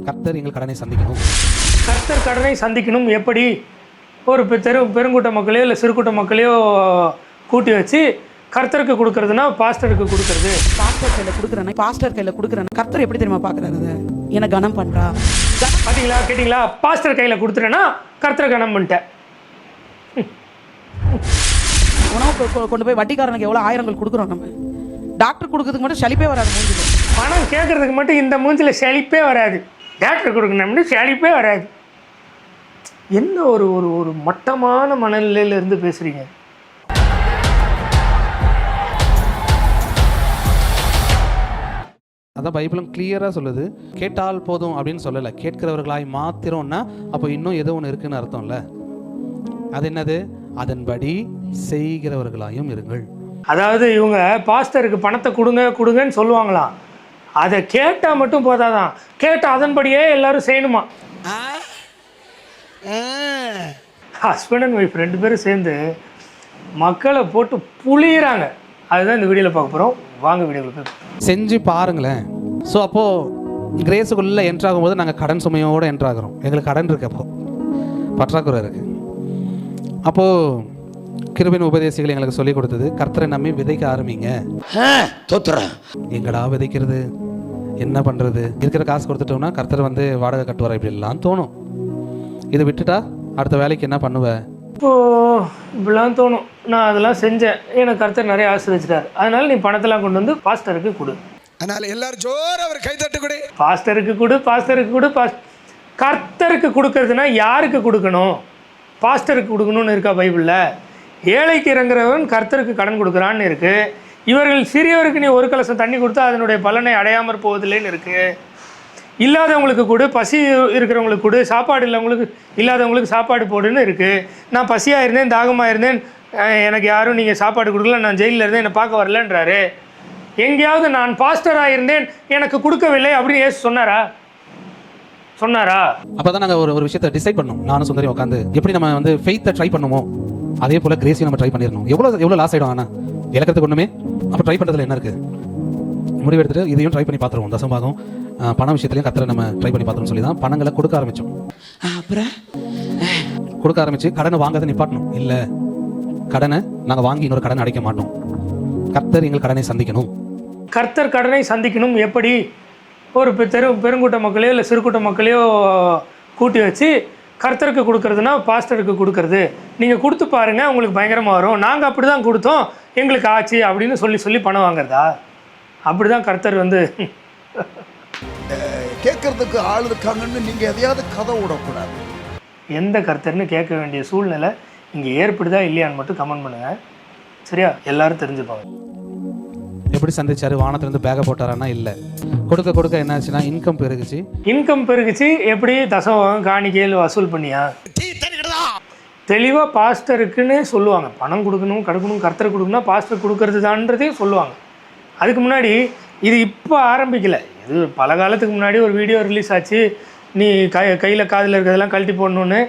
கர்த்தர் எங்கள் கடனை சந்திக்கணும். கர்த்தர் கடனை சந்திக்கணும் எப்படி? ஒரு பெருங்கூட்ட மக்களையோ இல்லை சிறுகூட்ட மக்களையோ கூட்டி வச்சு கர்த்தருக்கு கொடுக்கறதுனா பாஸ்டருக்கு கொடுக்கறது. பாஸ்டர் கையில் கொடுக்குறேன்னா பாஸ்டர் கையில் கொடுக்குறேன்னா கர்த்தர் எப்படி தெரியுமா பார்க்குறாரு? என்னை கனம் பண்ணுறா. பார்த்தீங்களா, கேட்டிங்களா? பாஸ்டர் கையில் கொடுத்துட்டேன்னா கர்த்தரை கனம் பண்ணிட்டேன். உணவு கொண்டு போய் வட்டிக்காரனுக்கு எவ்வளோ ஆயிரங்கள் கொடுக்குறோம். நம்ம டாக்டர் கொடுக்கறதுக்கு மட்டும் செழிப்பே வராது. மூஞ்சில் பணம் கேட்கறதுக்கு மட்டும் இந்த மூஞ்சில் செழிப்பே வராது. டாக்டர் கொடுக்கணும்னு செழிப்பே வராது. என்ன ஒரு ஒரு ஒரு மட்டமான மனநிலையில இருந்து பேசுறீங்க. அதான் பைபிளும் கிளியராக சொல்லுது. கேட்டால் போதும் அப்படின்னு சொல்லலை, கேட்கிறவர்களாய் மாத்திரம்னா அப்போ இன்னும் ஏதோ ஒன்று இருக்குன்னு அர்த்தம்ல. அது என்னது? அதன்படி செய்கிறவர்களாயும் இருங்கள். அதாவது இவங்க பாஸ்டருக்கு பணத்தை கொடுங்கன்னு சொல்லுவாங்களாம். அதை கேட்டால் மட்டும் போதாதான், கேட்டால் அதன்படியே எல்லாரும் செய்யணுமா. ஹஸ்பண்ட் அண்ட் ஒய்ஃப் 2 பேரும் சேர்ந்து மக்களை போட்டு புளியறாங்க. அதுதான் இந்த வீடியோவில் பார்க்க போகிறோம். வாங்க வீடியோவில் போய் செஞ்சு பாருங்களேன். ஸோ அப்போது கிரேஸுக்குள்ளே என்ட்ராகும்போது நாங்கள் கடன் சுமையோடு என்ட்ராகிறோம். எங்களுக்கு கடன் இருக்கு, அப்போது பற்றாக்குறை இருக்குது. அப்போது கிருபையின் உபதேசிகள் எங்களுக்கு சொல்லிக் கொடுத்தது, கர்த்தரை நம்பி விதைக்க ஆரம்பிங்க. எங்கடா விதைக்கிறது, என்ன பண்ணுறது, இருக்கிற காசு கொடுத்துட்டோம்னா கர்த்தர் வந்து வாடகை கட்டுவார் இப்படிலாம் தோணும். இதை விட்டுட்டா அடுத்த வேலைக்கு என்ன பண்ணுவேன்? இப்போது இப்படிலாம் தோணும். நான் அதெல்லாம் செஞ்சேன், எனக்கு கர்த்தர் நிறைய ஆசீர்வதிச்சிட்டார், அதனால நீ பணத்தெல்லாம் கொண்டு வந்து பாஸ்டருக்கு கொடு. அதனால எல்லாரும் ஜோர் அவர் கைதட்டு கொடு. பாஸ்டருக்கு கொடு, பாஸ்டருக்கு கொடு. கர்த்தருக்கு கொடுக்கறதுனா யாருக்கு கொடுக்கணும்? பாஸ்டருக்கு கொடுக்கணும்னு இருக்கா பைபிளில்? ஏழைக்கு இறங்குறவன் கர்த்தருக்கு கடன் கொடுக்குறான்னு இருக்குது. இவர்கள் சிறியவருக்கு நீ ஒரு கலசம் தண்ணி கொடுத்தா அதனுடைய பலனை அடையாமற் போவதில்லைன்னு இருக்குது. இல்லாதவங்களுக்கு கொடு, பசி இருக்கிறவங்களுக்கு கொடு, சாப்பாடு இல்லாதவங்களுக்கு சாப்பாடு போடுன்னு இருக்குது. நான் பசியாக இருந்தேன், தாகமாக இருந்தேன், எனக்கு யாரும் நீங்கள் சாப்பாடு கொடுக்கல, நான் ஜெயிலில் இருந்தேன், என்னை பார்க்க வரலன்றாரு. எங்கேயாவது நான் பாஸ்டராக இருந்தேன் எனக்கு கொடுக்கவில்லை அப்படின்னு ஏசு சொன்னாரா? அப்போ தான் நாங்கள் ஒரு விஷயத்தை டிசைட் பண்ணோம். நானும் சுந்தரி உட்காந்து எப்படி நம்ம வந்து ஃபெய்த்தை ட்ரை பண்ணுமோ அதே போல் கிரேஸையும் நம்ம ட்ரை பண்ணிடணும். எவ்வளோ லாஸ் ஆகிடும். ஆனால் இழக்கிறதுக்கு ஒன்றுமே. அப்போ ட்ரை பண்ணுறதுல என்ன இருக்குது? முடிவு எடுத்துகிட்டு இதையும் ட்ரை பண்ணி பார்த்துருவோம். தசம்பாகம் பண விஷயத்துலையும் கர்த்தரை நம்ம ட்ரை பண்ணி பார்த்துருன்னு சொல்லி தான் பணங்களை கொடுக்க ஆரம்பித்தோம். அப்புறம் கொடுக்க ஆரம்பித்து கடனை வாங்காத நிப்பாட்டணும். இல்லை, கடனை நாங்கள் வாங்கி இன்னொரு கடனை அடைக்க மாட்டோம். கர்த்தர் எங்கள் கடனை சந்திக்கணும். கர்த்தர் கடனை சந்திக்கணும் எப்படி? ஒரு பெருங்கூட்ட மக்களையோ இல்லை சிறுகூட்ட மக்களையோ கூட்டி வச்சு கர்த்தருக்கு கொடுக்கறதுனா பாஸ்டருக்கு கொடுக்கறது. நீங்கள் கொடுத்து பாருங்கள், உங்களுக்கு பயங்கரமாக வரும். நாங்கள் அப்படி தான் கொடுத்தோம், எங்களுக்கு ஆச்சு அப்படின்னு சொல்லி பணம் வாங்குறதா? அப்படி தான் கர்த்தர் வந்து கேட்கறதுக்கு ஆள் இருக்காங்கன்னு நீங்கள் எதையாவது கதை விடக்கூடாது. எந்த கர்த்தர்னு கேட்க வேண்டிய சூழ்நிலை இங்கே ஏற்படுதா இல்லையான்னு மட்டும் கமெண்ட் பண்ணுங்கள். சரியா? எல்லாரும் தெரிஞ்சுப்பாங்க. எப்படி சந்திச்சாரு? வானத்திலிருந்து பேக போட்டாரானா? இல்லை. கொடுக்க என்ன ஆச்சுன்னா இன்கம் பெருகுச்சு. எப்படி? தசமபாகம் காணிக்கையில் வசூல் பண்ணியா? தெளிவாக பாஸ்டருக்குன்னு சொல்லுவாங்க. பணம் கொடுக்கணும் கர்த்தர் கொடுக்கணும்னா பாஸ்டர் கொடுக்கறது தான்றதையும் சொல்லுவாங்க. அதுக்கு முன்னாடி இது இப்போ ஆரம்பிக்கலை, இது பல காலத்துக்கு முன்னாடி ஒரு வீடியோ ரிலீஸ் ஆச்சு. நீ கையில் காதில் இருக்கிறதெல்லாம் கழட்டி போடணுன்னு.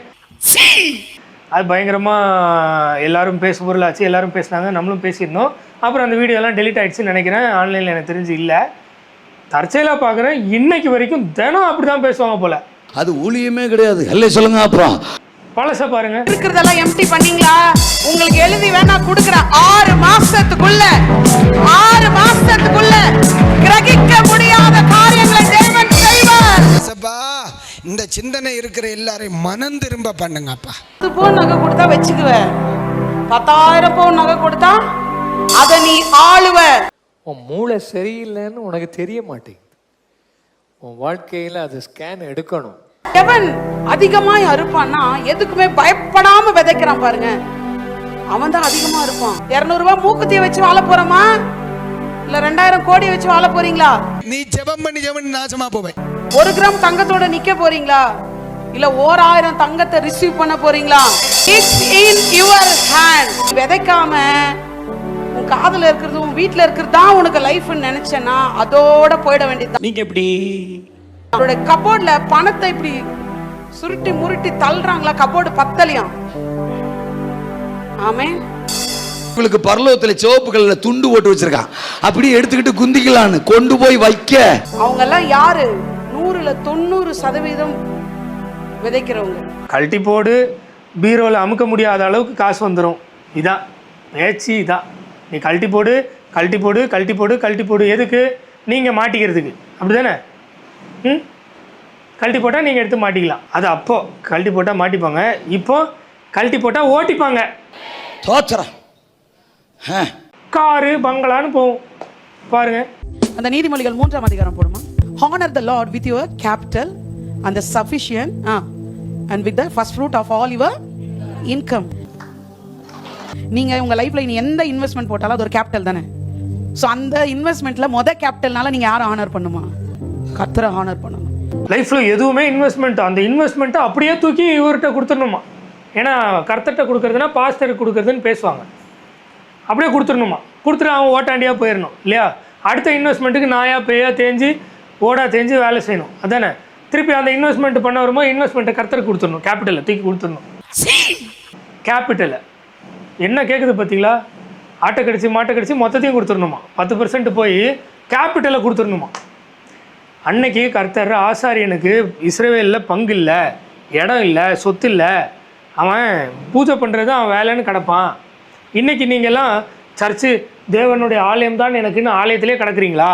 அது பயங்கரமாக எல்லாரும் பேச பொருளாச்சு. எல்லாரும் பேசினாங்க, நம்மளும் பேசியிருந்தோம். அப்புறம் அந்த வீடியோலாம் டெலிட் ஆகிடுச்சுன்னு நினைக்கிறேன். ஆன்லைனில் எனக்கு தெரிஞ்சு இல்லை. தற்செயலாக பார்க்குறேன், இன்னைக்கு வரைக்கும் தினம் அப்படி தான் பேசுவாங்க போல். அது ஊழியமே கிடையாது. இல்லை சொல்லுங்க. அப்புறம் பழச பாருங்க. இருக்கிறதெல்லாம் எம்டி பண்ணீங்களா? உங்களுக்கு எழுதி வேணா கொடுக்குறேன். 6 மாசத்துக்குள்ள கிரகிக்க முடியாத காரியங்களை தேவன் செய்வார். இந்த சிந்தனை இருக்கிற எல்லாரையும் மனம் திரும்ப பண்ணுங்கப்பா. 10 பவுன் நகை கொடுத்தா வச்சுக்குவேன், 10,000 பவுன் நகை கொடுத்தா அதை நீ ஆளுவ. உன் மூளை சரியில்லைன்னு உனக்கு தெரிய மாட்டேங்குது. உன் வாழ்க்கையில் அது ஸ்கேன் எடுக்கணும். எவன் அதிகமாய் அறுப்பான்னா எதுக்குமே பயப்படாம விதைக்கிறான் பாருங்க, அவன் தான் அதிகமா இருப்பான். 200 ரூபாய் மூக்குத்திய வச்சு வாழ போறோமா இல்ல 2000 கோடி வச்சு வாழ போறீங்களா? நீ ஜெபம் பண்ணி நாசமா போவேன். 1 கிராம் தங்கத்தோட நிக்க போறீங்களா இல்ல 1000 தங்கத்தை ரிசீவ் பண்ண போறீங்களா? It's in your hand. விதைக்காம உன் காதுல இருக்கிறது உன் வீட்டுல இருக்கிறது தான் உனக்கு லைஃப்னு நினைச்சேன்னா அதோட போயிட வேண்டியது. நீங்க எப்படி அவரோட கபோர்ட்ல பணத்தை இப்படி சுருட்டி முருட்டி தள்ளுறாங்களா? கபோர்டு பத்தலையாம். ஆமென். உங்களுக்கு பரலோகத்துல சிவப்பு கல்ல துண்டு போட்டு வச்சிருக்கான், அப்படியே எடுத்துக்கிட்டு குந்திக்கலான்னு கொண்டு போய் வைக்க. அவங்க எல்லாம் யாரு? 100% விதைக்கிறவங்க. கழட்டி போடு, பீரோவில் அமுக்க முடியாத அளவுக்கு காசு வந்துடும். இதான் பேச்சு. இதான் நீ கழட்டி போடு, கழட்டி போடு, கழட்டி போடு, கழட்டி போடு. எதுக்கு? நீங்கள் மாட்டிக்கிறதுக்கு. அப்படி தானே? கழட்டி போட்டால் நீங்கள் எடுத்து மாட்டிக்கலாம். அது அப்போது கழட்டி போட்டால் மாட்டிப்பாங்க. இப்போ கழட்டி போட்டால் ஓட்டிப்பாங்க. தோத்துறேன். காரு பங்களான்னு போகும் பாருங்க. அந்த நீதிமொழிகள் 3ஆம் அதிகாரம் போடுமா? Honor the Lord with your capital and the sufficient and with the first fruit of all your income. நீங்க உங்க லைஃப்ல நீ எந்த இன்வெஸ்ட்மெண்ட் போட்டாலும் அது ஒரு கேபிட்டல் தானே. ஸோ அந்த இன்வெஸ்ட்மெண்ட்ல கேபிட்டல்னால நீங்க யாரை ஆனர் பண்ணுமா? கர்த்தரை ஆனர் பண்ணணும். லைஃப்பில் எதுவுமே இன்வெஸ்ட்மெண்ட், அந்த இன்வெஸ்ட்மெண்ட்டை அப்படியே தூக்கி இவர்கிட்ட கொடுத்துடணுமா? ஏன்னா கர்த்தர்கிட்ட கொடுக்குறதுனா பாஸ்டருக்கு கொடுக்குறதுன்னு பேசுவாங்க. அப்படியே கொடுத்துடணுமா? கொடுத்துட்டு அவன் ஓட்டாண்டியாக போயிடணும் இல்லையா? அடுத்த இன்வெஸ்ட்மெண்ட்டுக்கு நாயாக பேயா தேஞ்சு ஓடா தேஞ்சு வேலை செய்யணும். அதானே? திருப்பி அந்த இன்வெஸ்ட்மெண்ட் பண்ண வரும்போது இன்வெஸ்ட்மெண்ட்டை கர்த்தருக்கு கொடுத்துடணும். கேபிட்டலை தூக்கி கொடுத்துடணும். கேபிட்டலை என்ன கேட்குது பார்த்தீங்களா? ஆட்டை கடிச்சு மாட்டை கடிச்சு மொத்தத்தையும் கொடுத்துடணுமா? 10% போய் கேபிட்டலை கொடுத்துடணுமா? அன்னைக்கு கர்த்தர் ஆசாரியனுக்கு இஸ்ரவேலில் பங்கு இல்லை, இடம் இல்லை, சொத்து இல்லை, அவன் பூஜை பண்ணுறது அவன் வேலைன்னு கிடப்பான். இன்றைக்கி நீங்கள்லாம் சர்ச்சு தேவனுடைய ஆலயம் தான் எனக்குன்னு ஆலயத்திலே கிடக்குறீங்களா?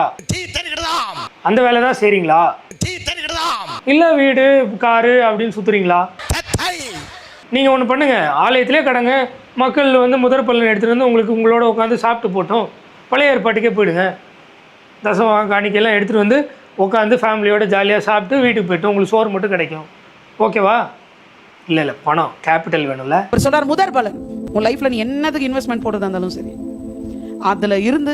அந்த வேலை தான் செய்கிறீங்களா? இல்லை வீடு காரு அப்படின்னு சுற்றுறீங்களா? நீங்கள் ஒன்று பண்ணுங்கள், ஆலயத்திலே கடங்க. மக்கள் வந்து முதற் பலன் எடுத்துகிட்டு வந்து உங்களுக்கு உங்களோட உட்காந்து சாப்பிட்டு போட்டோம். பழைய ஏற்பாட்டுக்கே போயிடுங்க. தசம காணிக்கையெல்லாம் எடுத்துகிட்டு வந்து உட்காந்து ஃபேமிலியோட ஜாலியாக சாப்பிட்டு வீட்டுக்கு போய்ட்டு உங்களுக்கு சோறு மட்டும் கிடைக்கும். ஓகேவா? இல்லை பணம் கேபிட்டல் வேணும்ல. அவர் சொல்றார் முதற் பலன். உன் லைஃப்ல நீ என்னதுக்கு இன்வெஸ்ட்மெண்ட் போடுறதா இருந்தாலும் சரி, அதுல இருந்து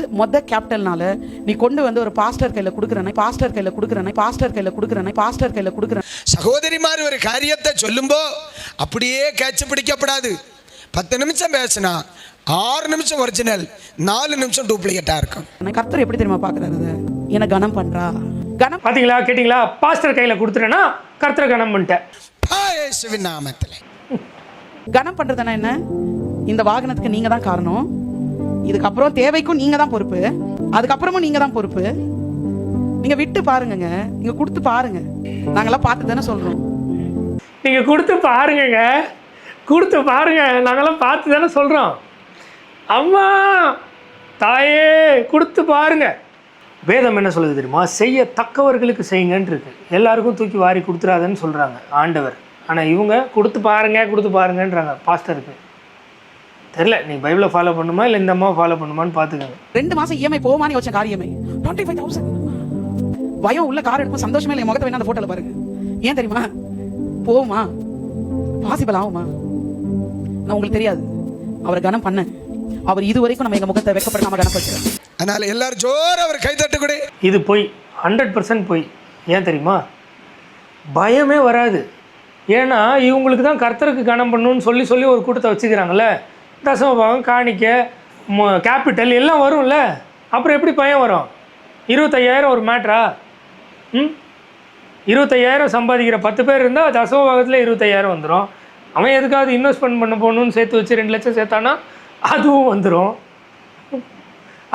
கேபிட்டல்னால நீ கொண்டு வந்து ஒரு பாஸ்டர் கையில கொடுக்குறேன், பாஸ்டர் கையில கொடுக்குறேன், பாஸ்டர் கையில கொடுக்குறேன், பாஸ்டர் கையில கொடுக்குறேன். சகோதரிமார் ஒரு காரியத்தை சொல்லும்போ அப்படியே கேட்ச பிடிக்கப்படாது. 10 நிமிஷம் பேசினா 6 நிமிஷம் ஒரிஜினல், 4 நிமிஷம் டூப்ளிகேட்டா இருக்கும். கர்த்தர் எப்படி தெரியுமா பாக்குறாரு? என்ன கனம் பண்றா? கனம் பாத்தீங்களா? கேட்டீங்களா? பாஸ்டர் கையில கொடுத்துட்டேன்னா கர்த்தரை கனம் பண்ணிட்டேன். இயேசுவின் நாமத்திலே கனம் பண்றதுனா என்ன? இந்த வாகனத்துக்கு நீங்க தான் காரணம். இதுக்கப்புறம் தேவைக்கும் நீங்க தான் பொறுப்பு. அதுக்கப்புறமும் நீங்க தான் பொறுப்பு. நீங்க விட்டு பாருங்க, நீங்க கொடுத்து பாருங்க. நாங்கெல்லாம் பார்த்து தானே சொல்றோம். நீங்க கொடுத்து பாருங்க, கொடுத்து பாருங்க. நாங்கெல்லாம் பார்த்து தானே சொல்றோம். அம்மா தாயே கொடுத்து பாருங்க. வேதம் என்ன சொல்லுது தெரியுமா? செய்யத்தக்கவர்களுக்கு செய்யுங்கன்னு இருக்கு. எல்லாருக்கும் தூக்கி வாரி கொடுத்துறாதுன்னு சொல்றாங்க ஆண்டவர். ஆனால் இவங்க கொடுத்து பாருங்க கொடுத்து பாருங்கன்றாங்க பாஸ்டருக்கு. தெரியல நீ பைபிளை ஃபாலோ பண்ணுமா இல்லை இந்த அம்மாவை ஃபாலோ பண்ணுமான்னு பார்த்துக்கோங்க. 2 மாசம் இஎம்ஐ போவான்னு யோசிச்ச காரியமே 25,000. பயம் உள்ள கார் எடுக்கும், சந்தோஷமே இல்லை. முகத்தை வேணா அந்த போட்டோல பாருங்க. ஏன் தெரியுமா? போகுமா? பாசிபிள் ஆகுமா? நான் உங்களுக்கு தெரியாது. அவரை கனம் பண்ண அவர் இது வரைக்கும் நம்ம எங்க முகத்தை வெக்கப்படாம கனப்படுத்துறாரு. அதனால எல்லாரும் ஜோர அவர் கைதட்டு கூட. இது போய் 100% போய். ஏன் தெரியுமா? பயமே வராது. ஏன்னா இவங்களுக்கு தான் கர்த்தருக்கு கனம் பண்ணணும்னு சொல்லி சொல்லி ஒரு கூட்டத்தை வச்சுக்கிறாங்கல்ல. தசமபாகம் காணிக்க கேபிட்டல் எல்லாம் வரும்ல. அப்புறம் எப்படி பயம் வரும்? 25,000 ஒரு மேட்ரா? 25,000 சம்பாதிக்கிற 10 பேர் இருந்தால் தசமபாகத்தில் 25,000 வந்துடும். அவன் எதுக்காவது இன்வெஸ்ட்மெண்ட் பண்ண போகணுன்னு சேர்த்து வச்சு 2 லட்சம் சேர்த்தானா அதுவும் வந்துடும்.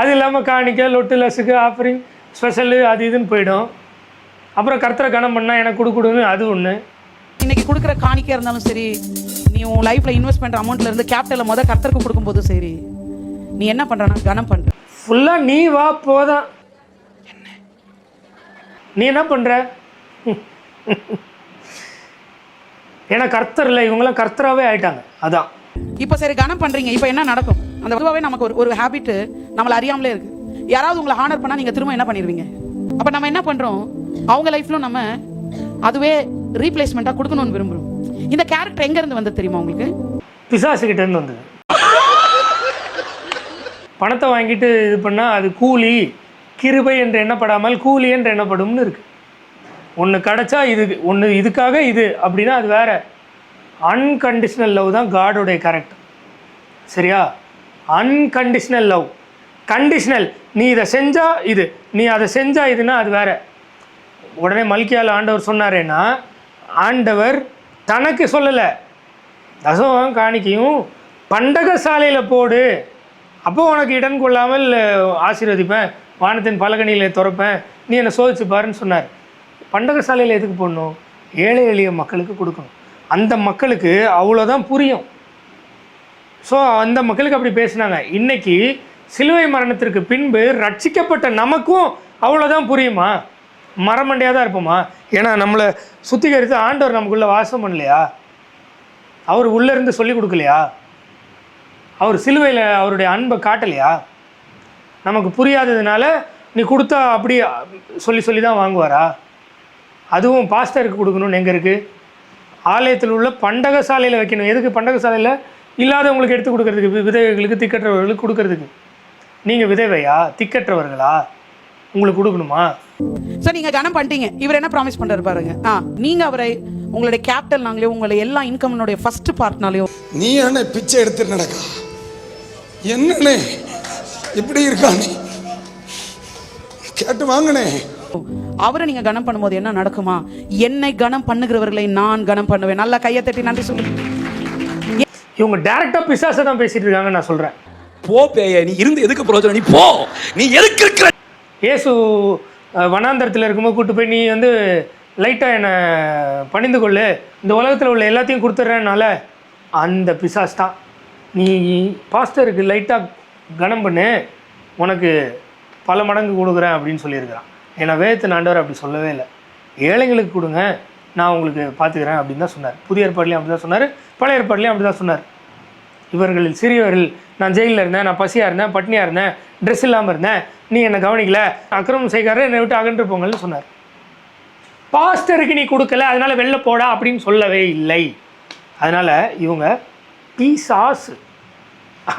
அது இல்லாமல் காணிக்க லொட்டு லஸுக்கு ஆஃபரிங் ஸ்பெஷலு அது இதுன்னு போயிடும். அப்புறம் கர்த்தரை கனம் பண்ணால் எனக்கு கொடுன்னு அது ஒன்று. இன்னைக்கு கொடுக்குற காணிக்கையாக இருந்தாலும் சரி, நீ உன் லைஃப்பில் இன்வெஸ்ட் பண்ணுற அமௌண்ட்டில் இருந்து கேபிட்டலை கர்த்தருக்கு கொடுக்கும்போது சரி, நீ என்ன பண்ணுறனா கனம் பண்ணுற. ஃபுல்லாக நீ வா போதான். நீ என்ன பண்ணுற? ஏன்னா கர்த்தர் இல்லை, இவங்களாம் கர்த்தராகவே ஆயிட்டாங்க. அதான் இப்போ சரி கனம் பண்ணுறீங்க. இப்போ என்ன நடக்கும்? அந்த பொதுவாகவே நமக்கு ஒரு ஹேபிட்டு நம்மளை அறியாமலே இருக்கு. யாராவது உங்களை ஹானர் பண்ணால் நீங்கள் திரும்ப என்ன பண்ணிடுவீங்க? அப்போ நம்ம என்ன பண்ணுறோம்? அவங்க லைஃப்லும் நம்ம அதுவே ரீப்ளேஸ்மெண்ட்டாக கொடுக்கணும்னு விரும்புகிறோம். இந்த கேரக்டர் எங்கேருந்து வந்து தெரியுமா உங்களுக்கு? பிசாசுக்கிட்டேருந்து வந்தது. பணத்தை வாங்கிட்டு இது பண்ணால் அது கூலி, கிருபை என்று எண்ணப்படாமல் கூலி என்று எண்ணப்படும்னு இருக்குது. ஒன்று கிடச்சா இது ஒன்று, இதுக்காக இது அப்படின்னா அது வேறு. அன்கண்டிஷ்னல் லவ் தான் காடோடைய கேரக்டர். சரியா? Unconditional love. கண்டிஷ்னல், நீ இதை செஞ்சால் இது, நீ அதை செஞ்சால் இதுன்னா அது வேறு. உடனே மல்கியால் ஆண்டவர் சொன்னாரேன்னா, ஆண்டவர் தனக்கு சொல்லலை, தசமம் காணிக்கையும் பண்டகசாலையில் போடு, அப்போ உனக்கு இடம் கொள்ளாமல் ஆசீர்வதிப்பேன், வானத்தின் பலகணியில் துறப்பேன், நீ என்னை சோதிச்சு பாருன்னு சொன்னார். பண்டகசாலையில் எதுக்கு போடணும்? ஏழை எளிய மக்களுக்கு கொடுக்கணும். அந்த மக்களுக்கு அவ்வளோதான் புரியும். ஸோ அந்த மக்களுக்கு அப்படி பேசினாங்க. இன்றைக்கி சிலுவை மரணத்திற்கு பின்பு ரட்சிக்கப்பட்ட நமக்கும் அவ்வளோதான் புரியுமா? மரமண்டையாக தான் இருப்போமா? ஏன்னா நம்மளை சுத்திகரித்து ஆண்டவர் நமக்குள்ளே வாசம் பண்ணலையா? அவர் உள்ளேருந்து சொல்லி கொடுக்கலையா? அவர் சிலுவையில் அவருடைய அன்பை காட்டலையா? நமக்கு புரியாததுனால நீ கொடுத்தா அப்படி சொல்லி தான் வாங்குவாரா? அதுவும் பாஸ்டருக்கு கொடுக்கணும்னு எங்கே இருக்குது? ஆலயத்தில் உள்ள பண்டகசாலையில் வைக்கணும். எதுக்கு? பண்டகசாலையில் இல்லாதவங்களுக்கு எடுத்து கொடுக்கறதுக்கு, விதவைகளுக்கு, திக்கற்றவர்களுக்கு கொடுக்கறதுக்கு. நீங்கள் விதவையா? திக்கற்றவர்களா? உங்களுக்கு கொடுக்கணுமா? சார் நீங்கள் கனம் பண்ணிட்டீங்க. இவர் என்ன ப்ராமிஸ் பண்ணுறாரு பாருங்க. நீங்கள் அவரை உங்களுடைய கேபிட்டல்னாலையும் உங்களுடைய எல்லா இன்கம்னுடைய ஃபர்ஸ்ட் பார்ட்னாலையும் நீ என்ன பிச்சை எடுத்துட்டு நடக்கா? என்னண்ணே இப்படி இருக்கானே கேட்டு வாங்கினே. அவரை நீங்க கனம் பண்ணும்போது என்ன நடக்குமா? என்னை கனம் பண்ணுகிறவர்களை நான் கனம் பண்ணுவேன். நல்லா கையை தட்டி நன்றி சொல்லு. இவங்க டைரக்டா பிசாசை தான் பேசிட்டு இருக்காங்க. நான் சொல்றேன், போ பேய, நீ இருந்து எதுக்கு பிரயோஜனம்? நீ போ, நீ எதுக்கு இருக்கிற? இயேசு வனாந்தரத்தில் இருக்கும்போது கூட்டு போய் நீ வந்து லைட்டாக என்னை பணிந்து கொள்ளு, இந்த உலகத்தில் உள்ள எல்லாத்தையும் கொடுத்துட்றேன்னால அந்த பிசாஸ் தான். நீ பாஸ்டருக்கு லைட்டாக கனம் பண்ணு, உனக்கு பல மடங்கு கொடுக்குறேன் அப்படின்னு சொல்லியிருக்கிறான். ஏன்னா வேதத்தின் ஆண்டவர் அப்படி சொல்லவே இல்லை. ஏழைங்களுக்கு கொடுங்க, நான் உங்களுக்கு பார்த்துக்கிறேன் அப்படின்னு தான் சொன்னார். புதிய ஏற்பாடுலையும் அப்படி தான் சொன்னார், பழைய ஏற்பாடுலையும் அப்படி தான் சொன்னார். இவர்களில் சிறியவர்கள், நான் ஜெயிலில் இருந்தேன், நான் பசியாக இருந்தேன், பட்னியாக இருந்தேன், ட்ரெஸ் இல்லாமல் இருந்தேன், நீ என்னை கவனிக்கல, அக்கிரமம் செய்கார என்னை விட்டு அகன்று போங்கள்னு சொன்னார். பாஸ்டருக்கு நீ கொடுக்கல அதனால் வெளில போடா அப்படின்னு சொல்லவே இல்லை. அதனால் இவங்க பிசாசு,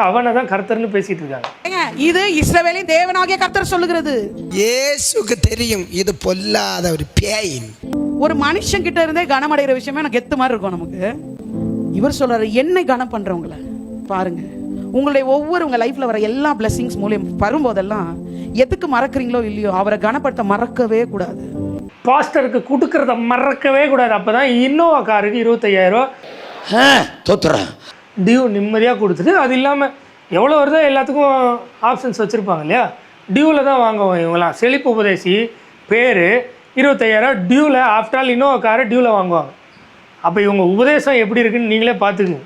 அவனை தான் கர்த்தர்னு பேசிட்டு இருக்காங்க. இது இஸ்ரவேலின் தேவனாகிய கர்த்தர் சொல்லுகிறது. இயேசுக்கு தெரியும் இது பொல்லாத ஒரு பேய். ஒரு மனுஷன் கிட்ட இருந்தே கனமடைகிற விஷயமே எனக்கு கெத்து மாதிரி இருக்கும் நமக்கு. இவர் சொல்றாரு, என்னை கனம் பண்றவங்கள பாருங்க. உங்களுடைய உங்க லைஃப்ல வர எல்லா பிளெஸிங்ஸ் மூலியம் வரும்போதெல்லாம் எதுக்கு மறக்கிறீங்களோ இல்லையோ அவரை கனப்படுத்த மறக்கவே கூடாது. பாஸ்டருக்கு கொடுக்கறத மறக்கவே கூடாது. அப்பதான் இன்னோவா காருக்கு 25,000 டியூ நிம்மதியாக கொடுத்துட்டு, அது இல்லாமல் எவ்வளோ வருதோ எல்லாத்துக்கும் ஆப்ஷன்ஸ் வச்சுருப்பாங்க இல்லையா? டியூவில் தான் வாங்குவோம் இவங்களாம். செழிப்பு உபதேசி பேர் 25,000 டியூவில். ஆஃப்டர் ஆல் இன்னோவா காரை டியூவில் வாங்குவாங்க. அப்போ இவங்க உபதேசம் எப்படி இருக்குன்னு நீங்களே பார்த்துக்குங்க.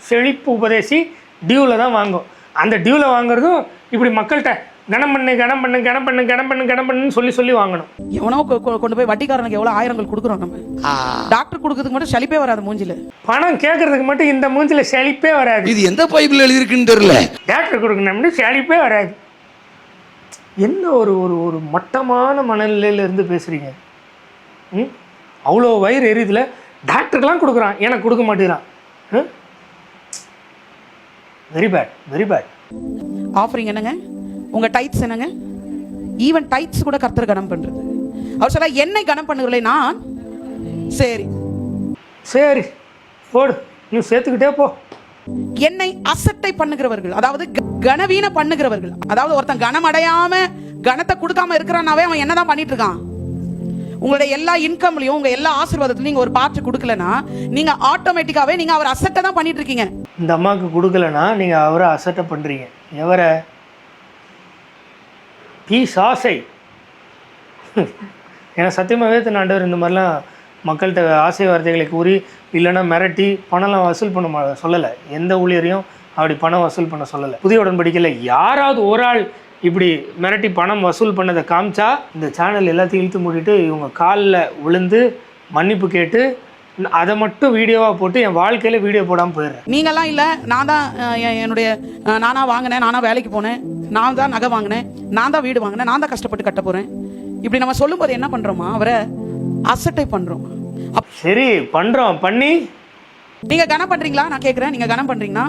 செழிப்பு உபதேசி டியூவில் தான் வாங்கும். அந்த டியூவில் வாங்குறதும் இப்படி மக்கள்கிட்ட கனம் பண்ணுன்னு சொல்லி வாங்கணும். எவனோ கொண்டு போய் வட்டிக்காரனுக்கு எவ்வளோ ஆயிரங்கள் கொடுக்குறோம் நம்ம. டாக்டர் கொடுக்கறதுக்கு மட்டும் சலிப்பே வராது மூஞ்சில. பணம் கேட்கறதுக்கு மட்டும் இந்த மூஞ்சில சலிப்பே வராது. இது எந்த பைபிள் எழுதியிருக்குன்னு தெரியல. டாக்டர் கொடுக்கணும்னு சலிப்பே வராது. என்ன ஒரு ஒரு ஒரு மட்டமான மனநிலையில இருந்து பேசுறீங்க? அவ்வளோ வயிறு எரியுதுல. டாக்டருக்கெல்லாம் கொடுக்குறான், எனக்கு கொடுக்க மாட்டேங்கிறான். Very bad, very bad. Offering என்னங்க? உங்க டைட்ஸ் என்னங்க? ஈவன் டைட்ஸ் கூட கர்த்தர் கனம் பண்றது. அவர் சொல்ல, என்னை கனம் பண்ணுகிறவளை நான் சரி சரி போடு, நீ சேர்த்துக்கிட்டே போ. என்னை அசட்டை பண்ணுகிறவர்கள், அதாவது கனவீன பண்ணுகிறவர்கள், அதாவது ஒருத்தன் கனம் அடையாம கனத்தை கொடுக்காம இருக்கிறானாவே அவன் என்னதான் பண்ணிட்டு இருக்கான். உங்களுடைய எல்லா இன்கம்லையும் உங்க எல்லா ஆசீர்வாதத்திலும் நீங்க ஒரு பார்ட் கொடுக்கலனா நீங்க ஆட்டோமேட்டிக்காவே நீங்க அவர் அசட்டை தான் பண்ணிட்டு இருக்கீங்க. இந்த அம்மாவுக்கு கொடுக்கலனா நீங்க அவரை அசட்டை பண்றீங்க. எவரை? பிசாசை. ஏன்னா சத்தியமாகவே ஆண்டவர் இந்த மாதிரிலாம் மக்கள்கிட்ட ஆசை வார்த்தைகளை கூறி இல்லைன்னா மிரட்டி பணம்லாம் வசூல் பண்ண சொல்லலை. எந்த ஊழியரையும் அப்படி பணம் வசூல் பண்ண சொல்லலை. புதிய உடன்படிக்கையில் யாராவது ஒரு ஆள் இப்படி மிரட்டி பணம் வசூல் பண்ணதை காமிச்சா இந்த சேனல் எல்லாத்தையும் இழுத்து மூடிட்டு இவங்க காலில் விழுந்து மன்னிப்பு கேட்டு அதை மட்டும் வீடியோவாக போட்டு என் வாழ்க்கையில் வீடியோ போடாமல் போயிடுறேன். நீங்கள்லாம் இல்லை, நான் தான் என்னுடைய நானாக வாங்கினேன், நானாக வேலைக்கு போனேன், நான் தான் நகை வாங்கினேன், நான் தான் வீடு வாங்கினேன், நான் தான் கஷ்டப்பட்டு கட்ட போகிறேன். இப்படி நம்ம சொல்லும்போது என்ன பண்ணுறோமா? அவரை அசட்டை பண்ணுறோம். சரி பண்ணுறோம். பண்ணி நீங்கள் கனம் பண்ணுறீங்களா? நான் கேட்குறேன், நீங்கள் கனம் பண்ணுறீங்கன்னா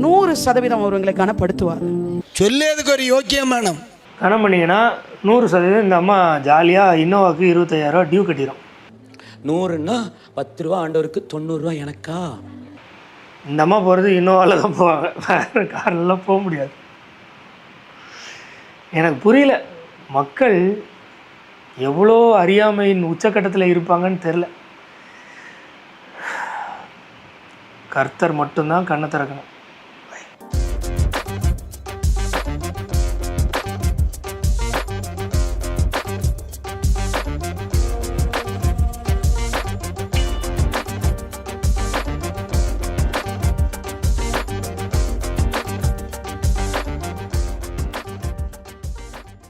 100% அவர் உங்களை கனப்படுத்துவார். சொல்லேதுக்கு ஒரு யோக்கியமானம். கனம் பண்ணிங்கன்னா 100% இந்த அம்மா ஜாலியாக இன்னோவாக்கு 25,000 டியூ கட்டிடும். 100ன்னா 10 ரூபா ஆண்டவருக்கு, 90 ரூபா எனக்கா? இந்த அம்மா போகிறது இன்னோவாவில் தான் போவாங்க, வேறு கார்லாம் போக முடியாது. எனக்கு புரியல, மக்கள் எவ்வளோ அறியாமையின் உச்சக்கட்டத்தில் இருப்பாங்கன்னு தெரில. கர்த்தர் மட்டும்தான் கண்ணை திறக்கணும்.